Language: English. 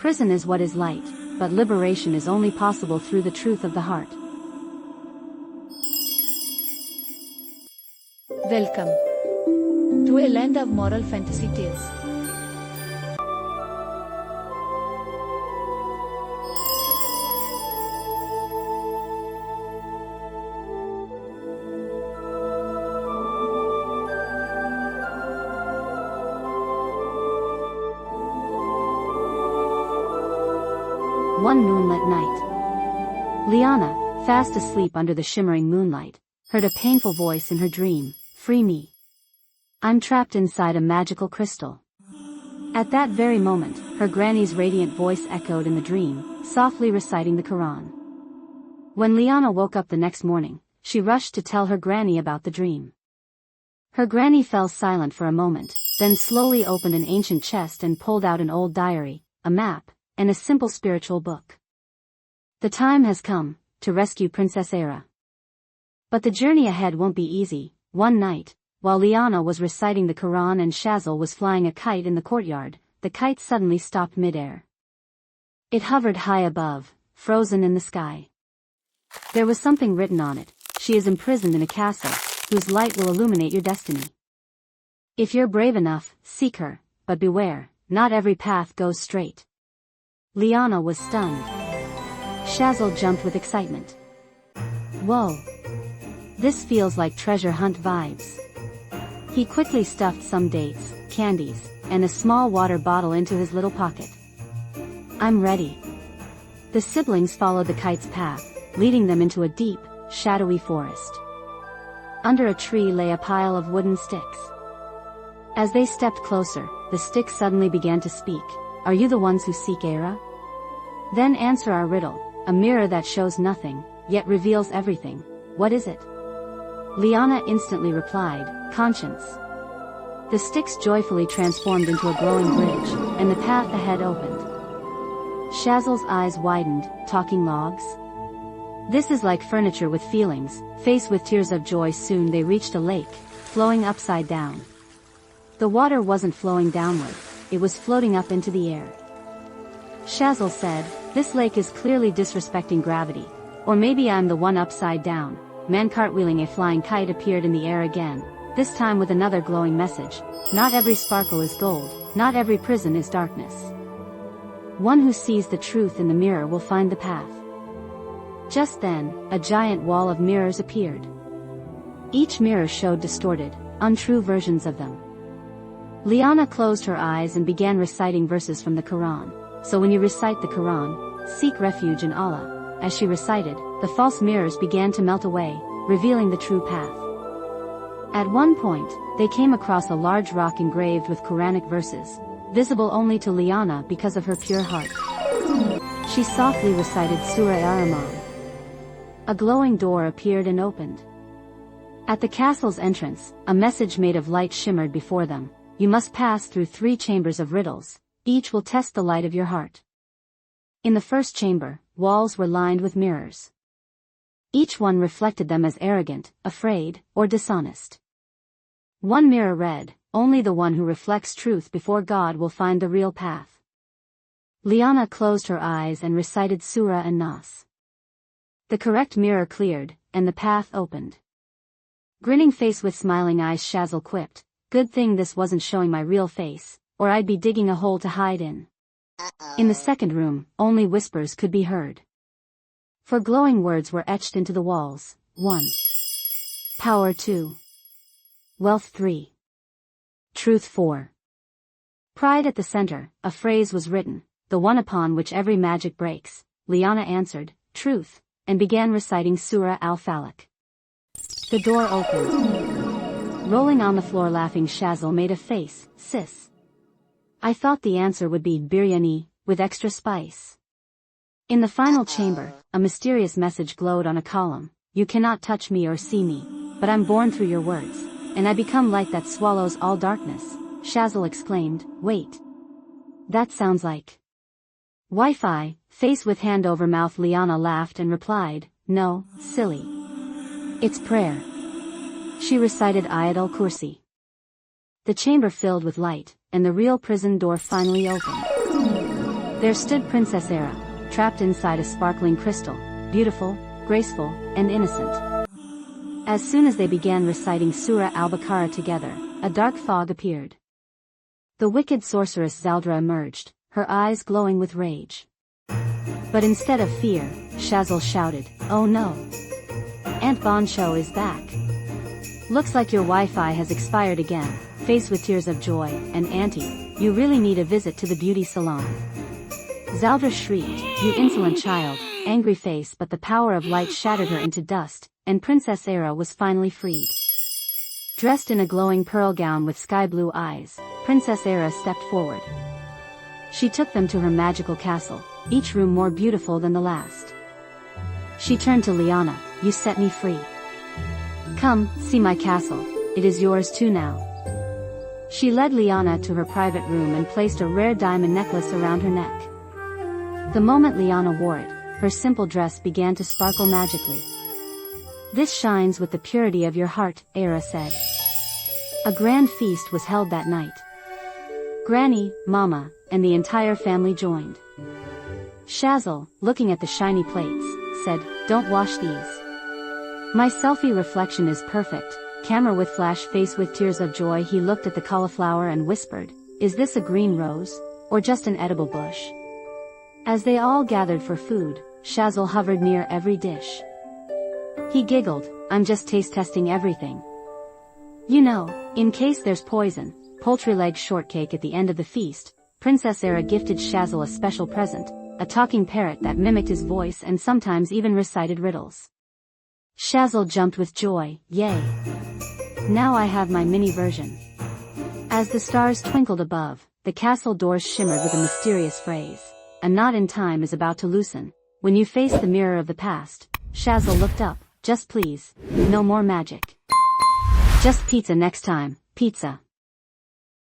Prison is what is light, but liberation is only possible through the truth of the heart. Welcome to a land of moral fantasy tales. One moonlit night. Liyana, fast asleep under the shimmering moonlight, heard a painful voice in her dream, "Free me. I'm trapped inside a magical crystal." At that very moment, her granny's radiant voice echoed in the dream, softly reciting the Quran. When Liyana woke up the next morning, she rushed to tell her granny about the dream. Her granny fell silent for a moment, then slowly opened an ancient chest and pulled out an old diary, a map, and a simple spiritual book. The time has come to rescue Princess Era. But the journey ahead won't be easy. One night, while Liyana was reciting the Quran and Shazal was flying a kite in the courtyard, the kite suddenly stopped mid-air. It hovered high above, frozen in the sky. There was something written on it: "She is imprisoned in a castle, whose light will illuminate your destiny. If you're brave enough, seek her, but beware, not every path goes straight." Liyana was stunned. Shazal jumped with excitement. Whoa! This feels like treasure hunt vibes. He quickly stuffed some dates, candies, and a small water bottle into his little pocket. "I'm ready." The siblings followed the kite's path, leading them into a deep, shadowy forest. Under a tree lay a pile of wooden sticks. As they stepped closer, the sticks suddenly began to speak. "Are you the ones who seek Era? Then answer our riddle, a mirror that shows nothing, yet reveals everything. What is it?" Liyana instantly replied, "Conscience." The sticks joyfully transformed into a glowing bridge, and the path ahead opened. Shazal's eyes widened, "Talking logs? This is like furniture with feelings." Faced with tears of joy, soon they reached a lake, flowing upside down. The water wasn't flowing downward, it was floating up into the air. Shazal said, "This lake is clearly disrespecting gravity. Or maybe I'm the one upside down." Man cartwheeling a flying kite appeared in the air again, this time with another glowing message: "Not every sparkle is gold, not every prison is darkness. One who sees the truth in the mirror will find the path." Just then, a giant wall of mirrors appeared. Each mirror showed distorted, untrue versions of them. Liyana closed her eyes and began reciting verses from the Quran. "So when you recite the Quran, seek refuge in Allah." As she recited, the false mirrors began to melt away, revealing the true path. At one point, they came across a large rock engraved with Quranic verses, visible only to Liyana because of her pure heart. She softly recited Surah Ar-Rahman. A glowing door appeared and opened. At the castle's entrance, a message made of light shimmered before them: "You must pass through 3 chambers of riddles. Each will test the light of your heart." In the first chamber, walls were lined with mirrors. Each one reflected them as arrogant, afraid, or dishonest. One mirror read, "Only the one who reflects truth before God will find the real path." Liyana closed her eyes and recited Surah and Nas. The correct mirror cleared, and the path opened. Grinning face with smiling eyes, Shazal quipped, "Good thing this wasn't showing my real face, or I'd be digging a hole to hide in." In the second room, only whispers could be heard. For glowing words were etched into the walls: 1. Power 2. Wealth 3. Truth 4. Pride at the center, a phrase was written, "The one upon which every magic breaks." Liyana answered, "Truth," and began reciting Surah Al-Falaq. The door opened. Rolling on the floor laughing, Shazal made a face. "Sis. I thought the answer would be biryani, with extra spice." In the final chamber, a mysterious message glowed on a column: "You cannot touch me or see me, but I'm born through your words, and I become light that swallows all darkness." Shazal exclaimed, "Wait. That sounds like Wi-Fi." Face with hand over mouth, Liyana laughed and replied, "No, silly. It's prayer." She recited Ayat al-Kursi. The chamber filled with light, and the real prison door finally opened. There stood Princess Era, trapped inside a sparkling crystal, beautiful, graceful, and innocent. As soon as they began reciting Surah al-Baqarah together, a dark fog appeared. The wicked sorceress Zaldra emerged, her eyes glowing with rage. But instead of fear, Shazal shouted, "Oh no! Aunt Boncho is back! Looks like your Wi-Fi has expired again." Faced with tears of joy, and "Auntie, you really need a visit to the beauty salon." Zaldra shrieked, "You insolent child," angry face, but the power of light shattered her into dust, and Princess Era was finally freed. Dressed in a glowing pearl gown with sky-blue eyes, Princess Era stepped forward. She took them to her magical castle, each room more beautiful than the last. She turned to Liyana, "You set me free. Come, see my castle, it is yours too now." She led Liyana to her private room and placed a rare diamond necklace around her neck. The moment Liyana wore it, her simple dress began to sparkle magically. "This shines with the purity of your heart," Era said. A grand feast was held that night. Granny, Mama, and the entire family joined. Shazal, looking at the shiny plates, said, "Don't wash these. My selfie reflection is perfect." Camera with flash face with tears of joy, he looked at the cauliflower and whispered, "Is this a green rose, or just an edible bush?" As they all gathered for food, Shazal hovered near every dish. He giggled, "I'm just taste testing everything. You know, in case there's poison." Poultry leg shortcake. At the end of the feast, Princess Era gifted Shazal a special present, a talking parrot that mimicked his voice and sometimes even recited riddles. Shazal jumped with joy, "Yay! Now I have my mini version." As the stars twinkled above, the castle doors shimmered with a mysterious phrase, "A knot in time is about to loosen." When you face the mirror of the past, Shazal looked up, "Just please, no more magic. Just pizza next time, pizza."